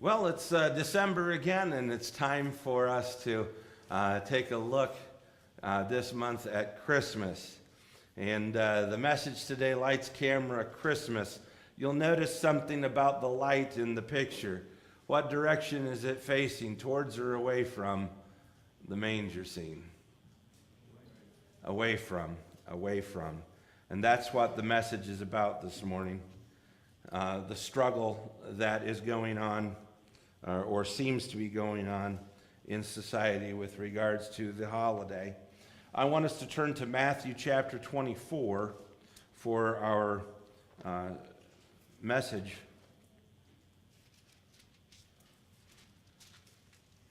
Well, it's December again, and it's time for us to take a look this month at Christmas. And the message today, Lights, Camera, Christmas. You'll notice something about the light in the picture. What direction is it facing, towards or away from the manger scene? Away from. And that's what the message is about this morning. The struggle that is going on, or seems to be going on in society with regards to the holiday. I want us to turn to Matthew chapter 24 for our message,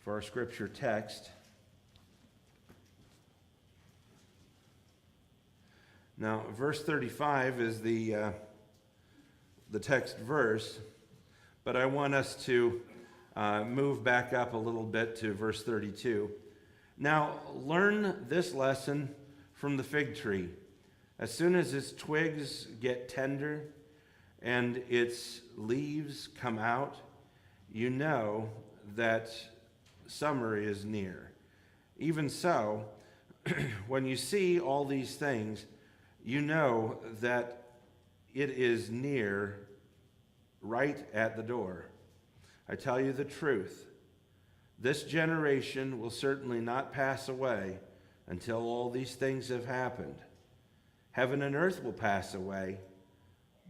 for our scripture text. Now, verse 35 is the text verse, but I want us to move back up a little bit to verse 32. Now, learn this lesson from the fig tree. As soon as its twigs get tender and its leaves come out, you know that summer is near. Even so, when you see all these things, you know that it is near, right at the door. I tell you the truth, this generation will certainly not pass away until all these things have happened. Heaven and earth will pass away,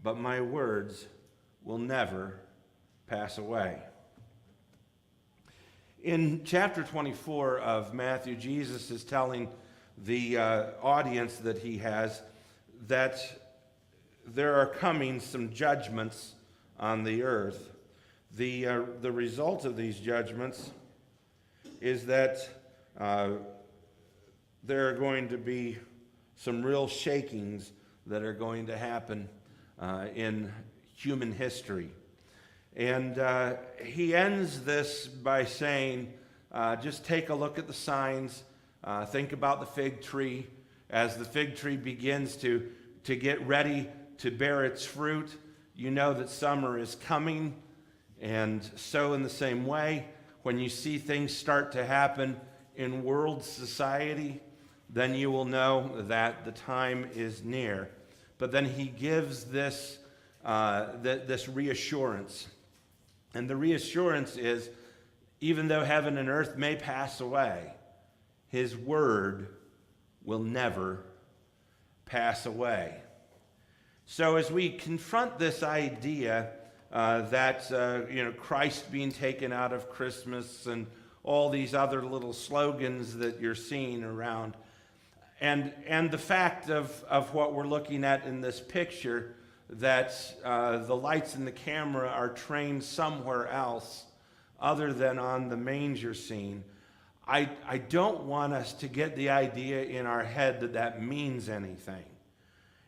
but my words will never pass away. In chapter 24 of Matthew, Jesus is telling the audience that he has that there are coming some judgments on the earth. The result of these judgments is that there are going to be some real shakings that are going to happen in human history. And he ends this by saying, just take a look at the signs, think about the fig tree. As the fig tree begins to get ready to bear its fruit, you know that summer is coming. And so in the same way, when you see things start to happen in world society, then you will know that the time is near. But then he gives this reassurance. And the reassurance is, even though heaven and earth may pass away, his word will never pass away. So as we confront this idea that Christ being taken out of Christmas and all these other little slogans that you're seeing around, and the fact of what we're looking at in this picture, that the lights and the camera are trained somewhere else other than on the manger scene, I don't want us to get the idea in our head that that means anything.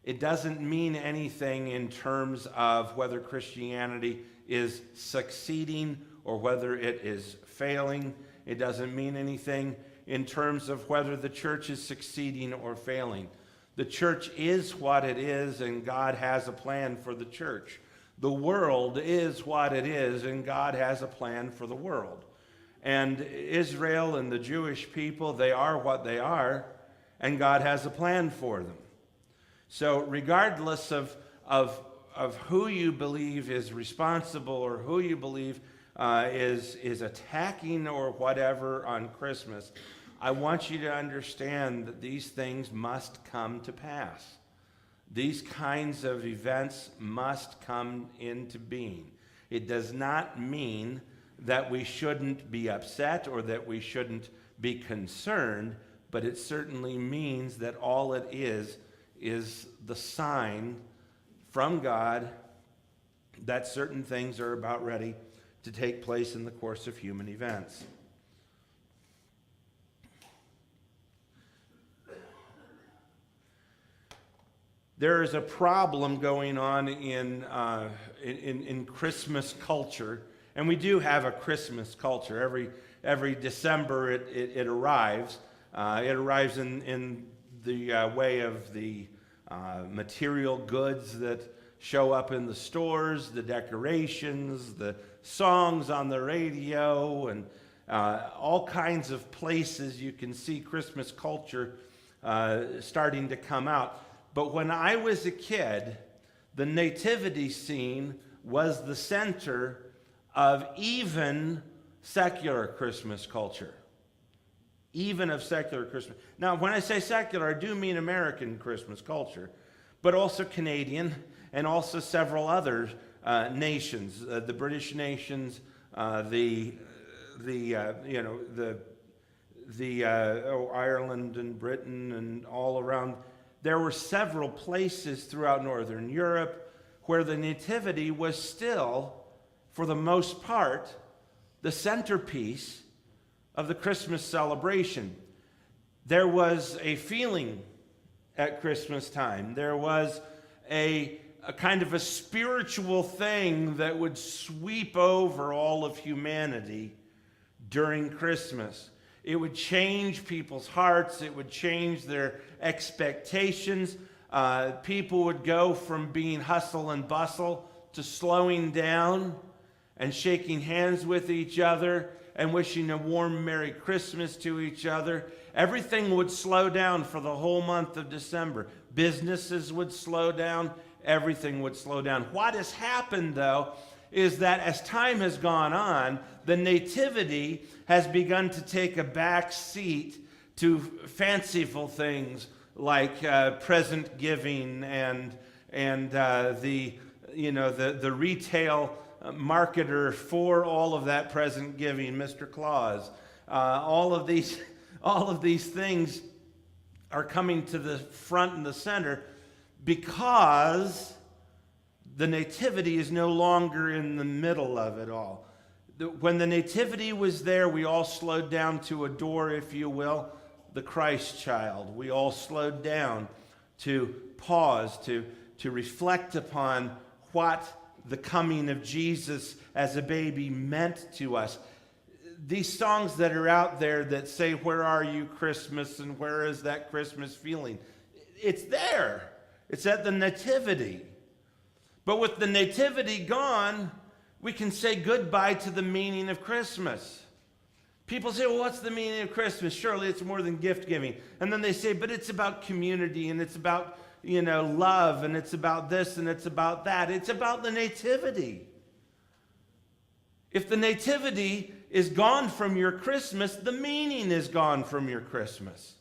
It doesn't mean anything in terms of whether Christianity is succeeding or whether it is failing. It doesn't mean anything in terms of whether the church is succeeding or failing. The church is what it is, and God has a plan for the church. The world is what it is, and God has a plan for the world. And Israel and the Jewish people, they are what they are, and God has a plan for them. So regardless of who you believe is responsible or who you believe is attacking or whatever on Christmas, I want you to understand that these things must come to pass. These kinds of events must come into being. It does not mean that we shouldn't be upset or that we shouldn't be concerned, but it certainly means that all it is the sign from God that certain things are about ready to take place in the course of human events. There is a problem going on in Christmas culture, and we do have a Christmas culture. Every December it arrives. It arrives in the way of the material goods that show up in the stores, the decorations, the songs on the radio and all kinds of places you can see Christmas culture starting to come out. But when I was a kid, the nativity scene was the center of even secular Christmas culture. Even of secular Christmas. Now, when I say secular, I do mean American Christmas culture, but also Canadian and also several other nations, the British nations, Ireland and Britain and all around. There were several places throughout Northern Europe where the nativity was still, for the most part, the centerpiece of the Christmas celebration. There was a feeling at Christmas time. There was a kind of a spiritual thing that would sweep over all of humanity during Christmas. It would change people's hearts. It would change their expectations. People would go from being hustle and bustle to slowing down and shaking hands with each other and wishing a warm Merry Christmas to each other. Everything would slow down for the whole month of December. Businesses would slow down. Everything would slow down. What has happened, though, is that as time has gone on, the nativity has begun to take a back seat to fanciful things like present giving and the retail marketer for all of that present giving, Mr. Claus. All of these things are coming to the front and the center because the nativity is no longer in the middle of it all. When the nativity was there, we all slowed down to adore, if you will, the Christ child. We all slowed down to pause, to reflect upon what the coming of Jesus as a baby meant to us. These songs that are out there that say, "Where are you, Christmas?" and "Where is that Christmas feeling?" It's there. It's at the nativity. But with the nativity gone, we can say goodbye to the meaning of Christmas. People say, "Well, what's the meaning of Christmas? Surely it's more than gift giving." And then they say, "But it's about community, and it's about, love, and it's about this, and it's about that." It's about the nativity. If the nativity is gone from your Christmas, the meaning is gone from your Christmas.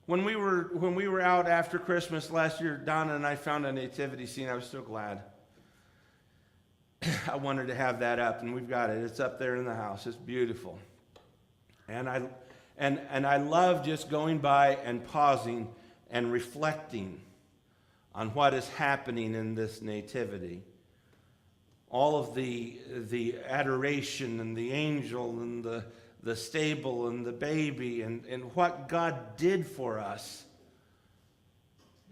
When we were out after Christmas last year, Donna and I found a nativity scene. I was so glad. I wanted to have that up, and we've got it. It's up there in the house. It's beautiful. And I love just going by and pausing and reflecting on what is happening in this nativity. All of the adoration and the angel and the stable and the baby and what God did for us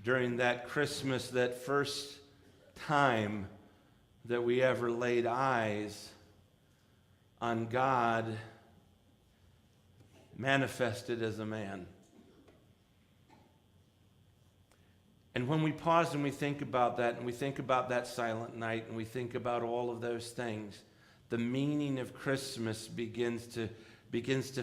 during that Christmas, that first time that we ever laid eyes on God manifested as a man. And when we pause and we think about that, and we think about that silent night, and we think about all of those things, the meaning of Christmas begins to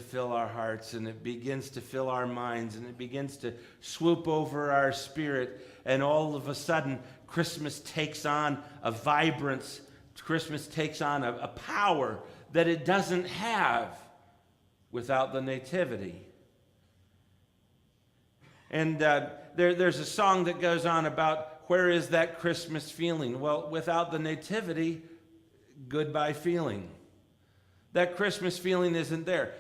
fill our hearts, and it begins to fill our minds, and it begins to swoop over our spirit, and all of a sudden, Christmas takes on a vibrance. Christmas takes on a power that it doesn't have without the nativity. And there's a song that goes on about, where is that Christmas feeling? Well, without the nativity, goodbye feeling. That Christmas feeling isn't there.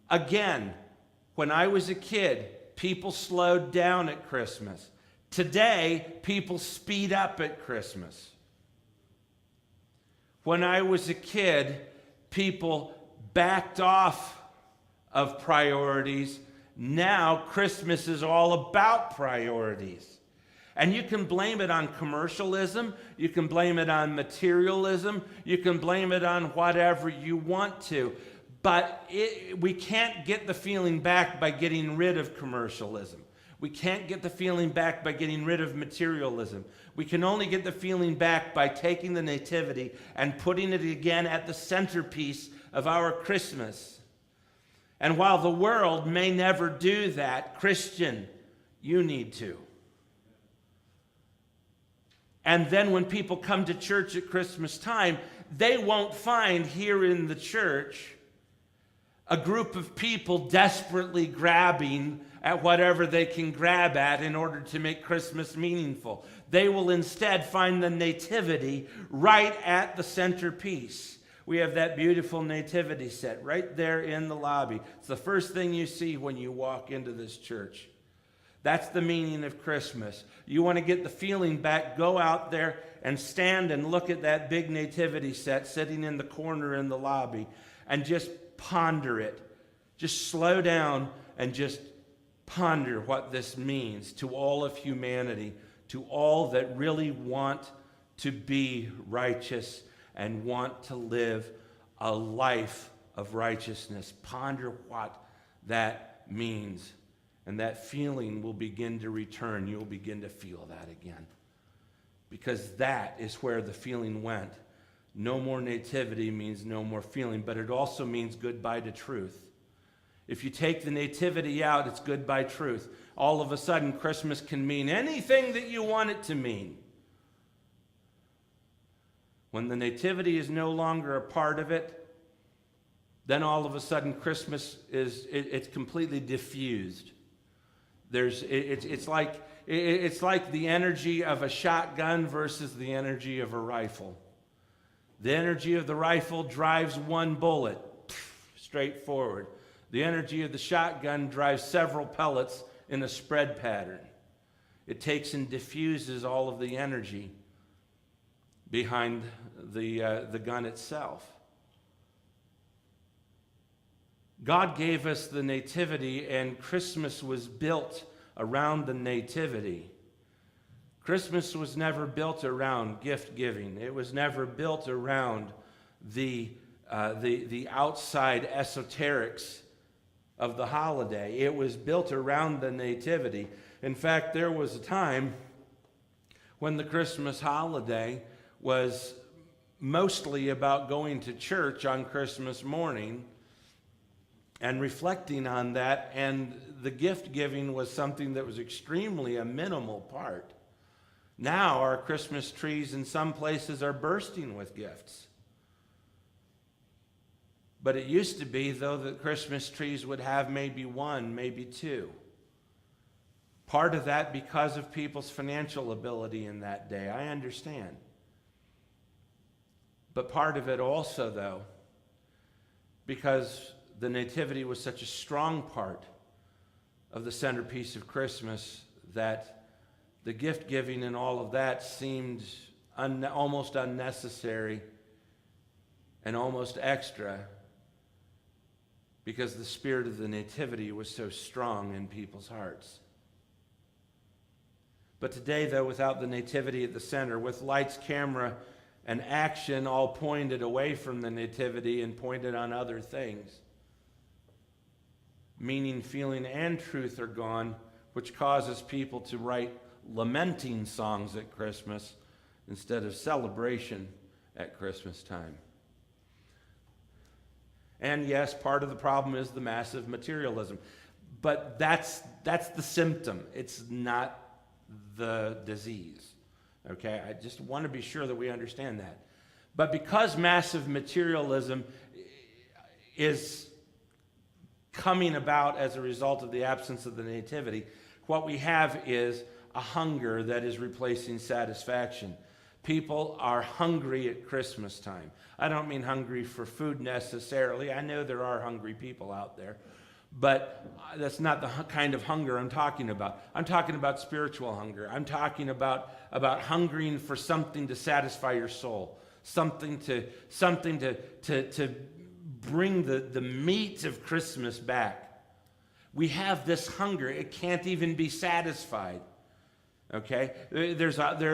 Again, when I was a kid, people slowed down at Christmas. Today, people speed up at Christmas. When I was a kid, people backed off of priorities. Now, Christmas is all about priorities. And you can blame it on commercialism. You can blame it on materialism. You can blame it on whatever you want to. But we can't get the feeling back by getting rid of commercialism. We can't get the feeling back by getting rid of materialism. We can only get the feeling back by taking the nativity and putting it again at the centerpiece of our Christmas. And while the world may never do that, Christian, you need to. And then when people come to church at Christmas time, they won't find here in the church a group of people desperately grabbing at whatever they can grab at in order to make Christmas meaningful. They will instead find the nativity right at the centerpiece. We have that beautiful nativity set right there in the lobby. It's the first thing you see when you walk into this church. That's the meaning of Christmas. You want to get the feeling back, go out there and stand and look at that big nativity set sitting in the corner in the lobby and just ponder it. Just slow down and just ponder what this means to all of humanity, to all that really want to be righteous and want to live a life of righteousness. Ponder what that means. And that feeling will begin to return. You'll begin to feel that again. Because that is where the feeling went. No more nativity means no more feeling, but it also means goodbye to truth. If you take the nativity out, it's goodbye truth. All of a sudden, Christmas can mean anything that you want it to mean. When the nativity is no longer a part of it, then all of a sudden Christmas it's completely diffused. It's like the energy of a shotgun versus the energy of a rifle. The energy of the rifle drives one bullet straight forward. The energy of the shotgun drives several pellets in a spread pattern. It takes and diffuses all of the energy behind the gun itself. God gave us the nativity, and Christmas was built around the nativity. Christmas was never built around gift giving. It was never built around the outside esoterics of the holiday. It was built around the nativity. In fact, there was a time when the Christmas holiday was mostly about going to church on Christmas morning and reflecting on that, and the gift giving was something that was extremely a minimal part. Now our Christmas trees in some places are bursting with gifts. But it used to be, though, that Christmas trees would have maybe one, maybe two. Part of that because of people's financial ability in that day. I understand. But part of it also, though, because the nativity was such a strong part of the centerpiece of Christmas that the gift giving and all of that seemed almost unnecessary and almost extra, because the spirit of the nativity was so strong in people's hearts. But today, though, without the nativity at the center, with lights, camera, and action all pointed away from the nativity and pointed on other things, meaning, feeling, and truth are gone, which causes people to write lamenting songs at Christmas instead of celebration at Christmas time. And yes, part of the problem is the massive materialism. But that's the symptom. It's not the disease. Okay? I just want to be sure that we understand that. But because massive materialism is coming about as a result of the absence of the nativity, what we have is a hunger that is replacing satisfaction. People are hungry at Christmas time. I don't mean hungry for food necessarily. I know there are hungry people out there. But that's not the kind of hunger I'm talking about. I'm talking about spiritual hunger. I'm talking about hungering for something to satisfy your soul. Something to bring the meat of Christmas back. We have this hunger. It can't even be satisfied. Okay? There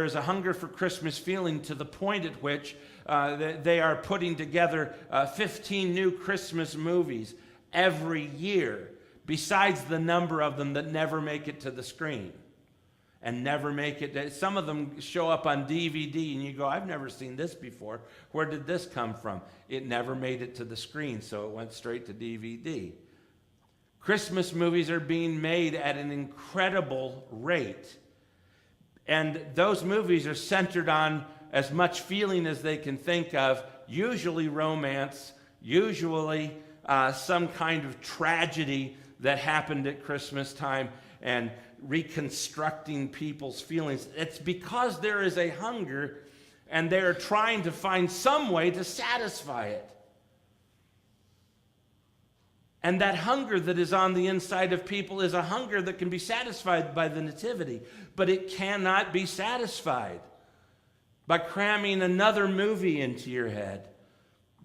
is a hunger for Christmas feeling to the point at which they are putting together 15 new Christmas movies every year besides the number of them that never make it to the screen and never make it. Some of them show up on DVD and you go, I've never seen this before. Where did this come from? It never made it to the screen, so it went straight to DVD. Christmas movies are being made at an incredible rate. And those movies are centered on as much feeling as they can think of, usually romance, usually some kind of tragedy that happened at Christmas time, and reconstructing people's feelings. It's because there is a hunger, and they're trying to find some way to satisfy it. And that hunger that is on the inside of people is a hunger that can be satisfied by the nativity, but it cannot be satisfied by cramming another movie into your head,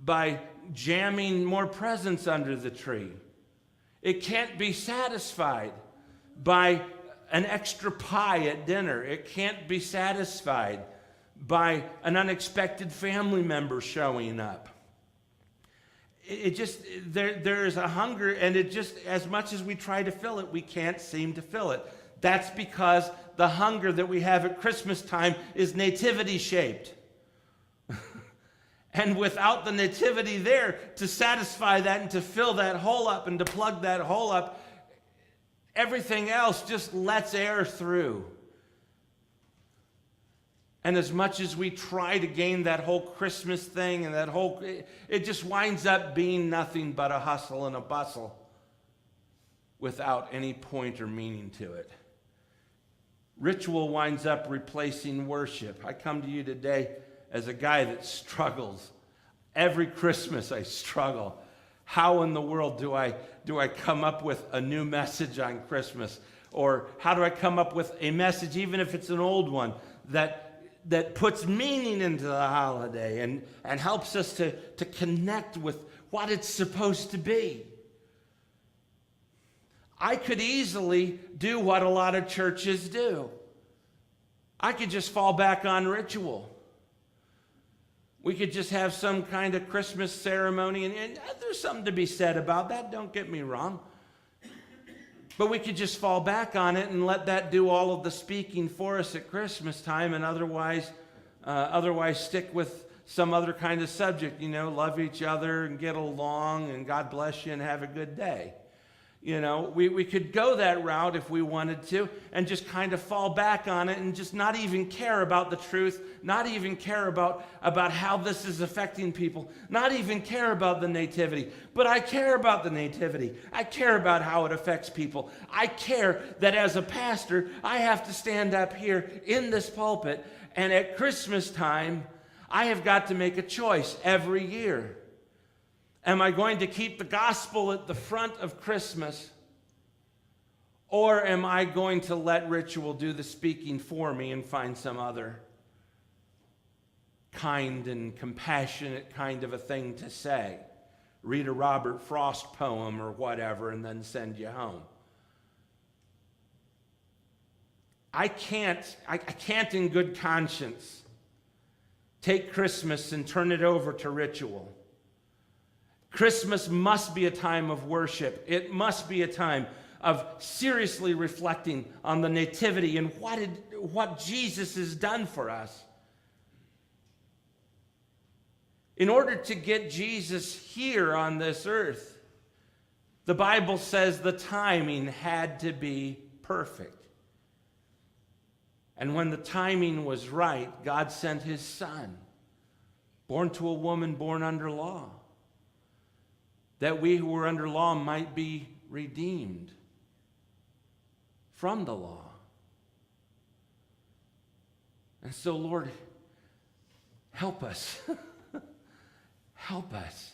by jamming more presents under the tree. It can't be satisfied by an extra pie at dinner. It can't be satisfied by an unexpected family member showing up. There is a hunger, and it just, as much as we try to fill it, we can't seem to fill it. That's because the hunger that we have at Christmas time is nativity shaped. And without the nativity there to satisfy that and to fill that hole up and to plug that hole up, everything else just lets air through. And as much as we try to gain that whole Christmas thing and that whole, it just winds up being nothing but a hustle and a bustle without any point or meaning to it. Ritual winds up replacing worship. I come to you today as a guy that struggles. Every Christmas I struggle. How in the world do I come up with a new message on Christmas? Or how do I come up with a message, even if it's an old one, that puts meaning into the holiday and helps us to connect with what it's supposed to be? I could easily do what a lot of churches do. I could just fall back on ritual. We could just have some kind of Christmas ceremony, and there's something to be said about that, don't get me wrong. But we could just fall back on it and let that do all of the speaking for us at Christmas time, and otherwise stick with some other kind of subject, love each other and get along and God bless you and have a good day. We could go that route if we wanted to and just kind of fall back on it and just not even care about the truth, not even care about how this is affecting people, not even care about the nativity. But I care about the nativity. I care about how it affects people. I care that as a pastor, I have to stand up here in this pulpit, and at Christmas time, I have got to make a choice every year. Am I going to keep the gospel at the front of Christmas? Or am I going to let ritual do the speaking for me and find some other kind and compassionate kind of a thing to say? Read a Robert Frost poem or whatever and then send you home. I can't in good conscience take Christmas and turn it over to ritual. Christmas must be a time of worship. It must be a time of seriously reflecting on the nativity and what Jesus has done for us. In order to get Jesus here on this earth, the Bible says the timing had to be perfect. And when the timing was right, God sent his Son, born to a woman born under law, that we who were under law might be redeemed from the law. And so, Lord, help us. Help us.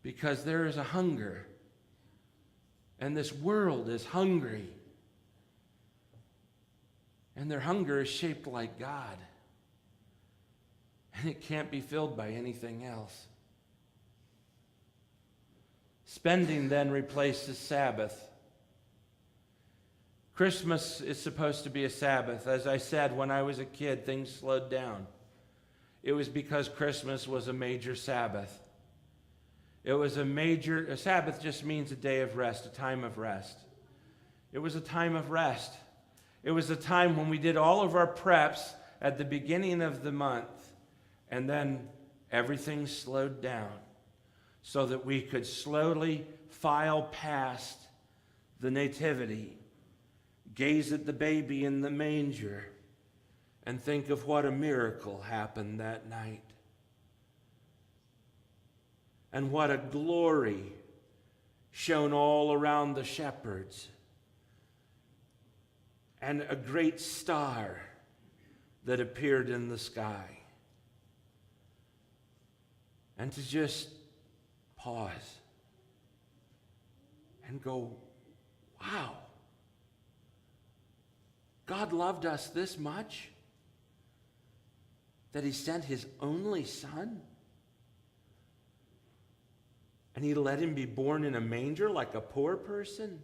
Because there is a hunger, and this world is hungry. And their hunger is shaped like God. And it can't be filled by anything else. Spending then replaces Sabbath. Christmas is supposed to be a Sabbath. As I said, when I was a kid, things slowed down. It was because Christmas was a major Sabbath. It was a Sabbath just means a day of rest, a time of rest. It was a time of rest. It was a time when we did all of our preps at the beginning of the month, and then everything slowed down so that we could slowly file past the nativity, gaze at the baby in the manger, and think of what a miracle happened that night. And what a glory shone all around the shepherds. And a great star that appeared in the sky. And to just pause and go, wow, God loved us this much that he sent his only son? And he let him be born in a manger like a poor person?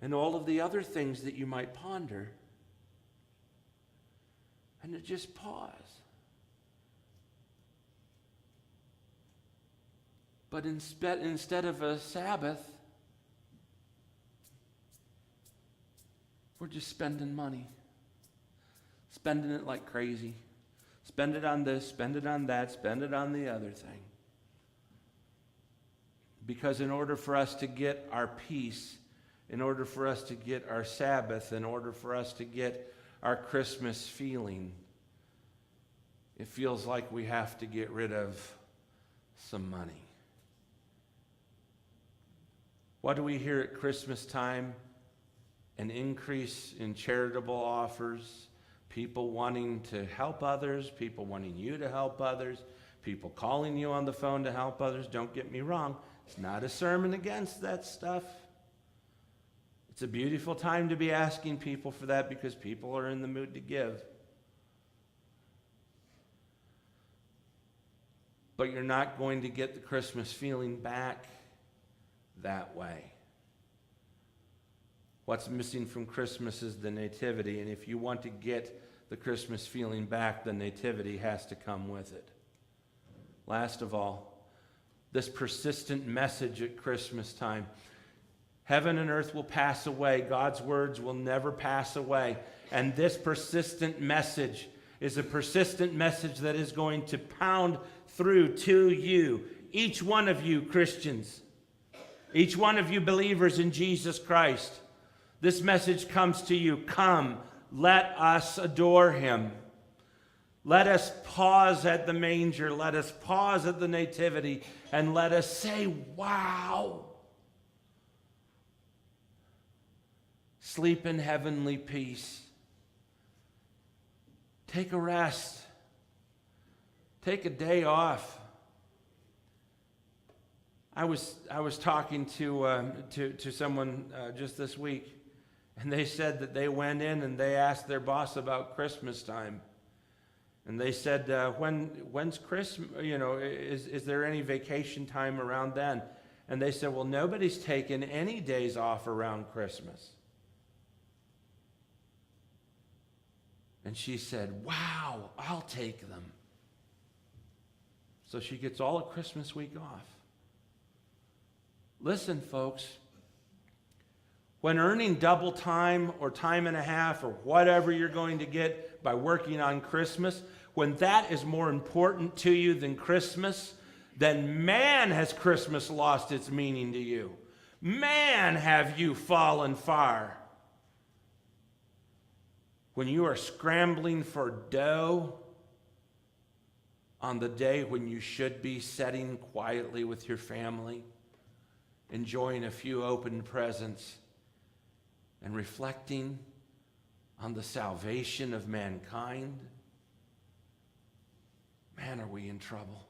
And all of the other things that you might ponder. And to just pause. But instead of a Sabbath, we're just spending money. Spending it like crazy. Spend it on this, spend it on that, spend it on the other thing. Because in order for us to get our peace, in order for us to get our Sabbath, in order for us to get our Christmas feeling, it feels like we have to get rid of some money. What do we hear at Christmas time? An increase in charitable offers, people wanting to help others, people wanting you to help others, people calling you on the phone to help others. Don't get me wrong. It's not a sermon against that stuff. It's a beautiful time to be asking people for that because people are in the mood to give. But you're not going to get the Christmas feeling back that way. What's missing from Christmas is the nativity, and if you want to get the Christmas feeling back, the nativity has to come with it. Last of all, this persistent message at Christmas time. Heaven and earth will pass away. God's words will never pass away. And this persistent message is a persistent message that is going to pound through to you. Each one of you Christians. Each one of you believers in Jesus Christ. This message comes to you. Come, let us adore him. Let us pause at the manger. Let us pause at the nativity. And let us say, wow. Sleep in heavenly peace. Take a rest. Take a day off. I was talking to someone just this week, and they said that they went in and they asked their boss about Christmas time. And they said, when's Christmas? You know, is there any vacation time around then? And they said, well, nobody's taken any days off around Christmas. And she said, wow, I'll take them. So she gets all of Christmas week off. Listen, folks, when earning double time or time and a half or whatever you're going to get by working on Christmas, when that is more important to you than Christmas, then man, has Christmas lost its meaning to you. Man, have you fallen far. When you are scrambling for dough on the day when you should be sitting quietly with your family, enjoying a few open presents, and reflecting on the salvation of mankind, man, are we in trouble.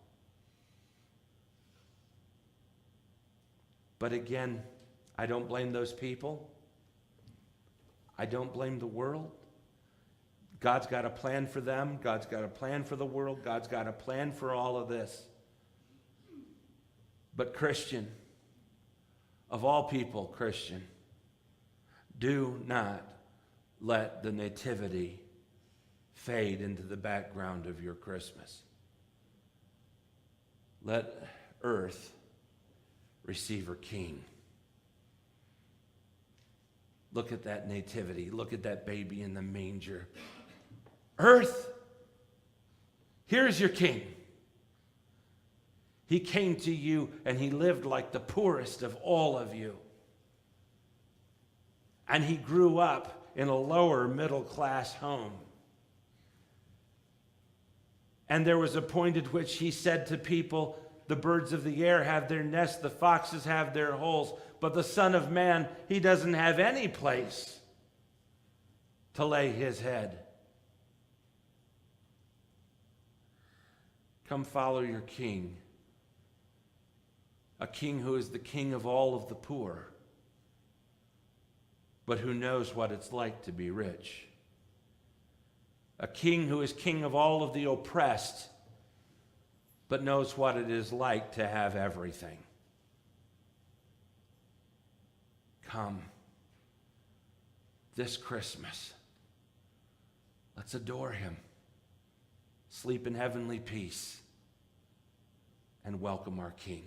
But again, I don't blame those people. I don't blame the world. God's got a plan for them. God's got a plan for the world. God's got a plan for all of this. But Christian, of all people, Christian, do not let the nativity fade into the background of your Christmas. Let earth receive her king. Look at that nativity. Look at that baby in the manger. Earth, here's your king. He came to you and he lived like the poorest of all of you. And he grew up in a lower middle class home. And there was a point at which he said to people, the birds of the air have their nests, the foxes have their holes, but the Son of Man, he doesn't have any place to lay his head. Come follow your king, a king who is the king of all of the poor, but who knows what it's like to be rich. A king who is king of all of the oppressed, but knows what it is like to have everything. Come this Christmas. Let's adore him, sleep in heavenly peace, and welcome our King.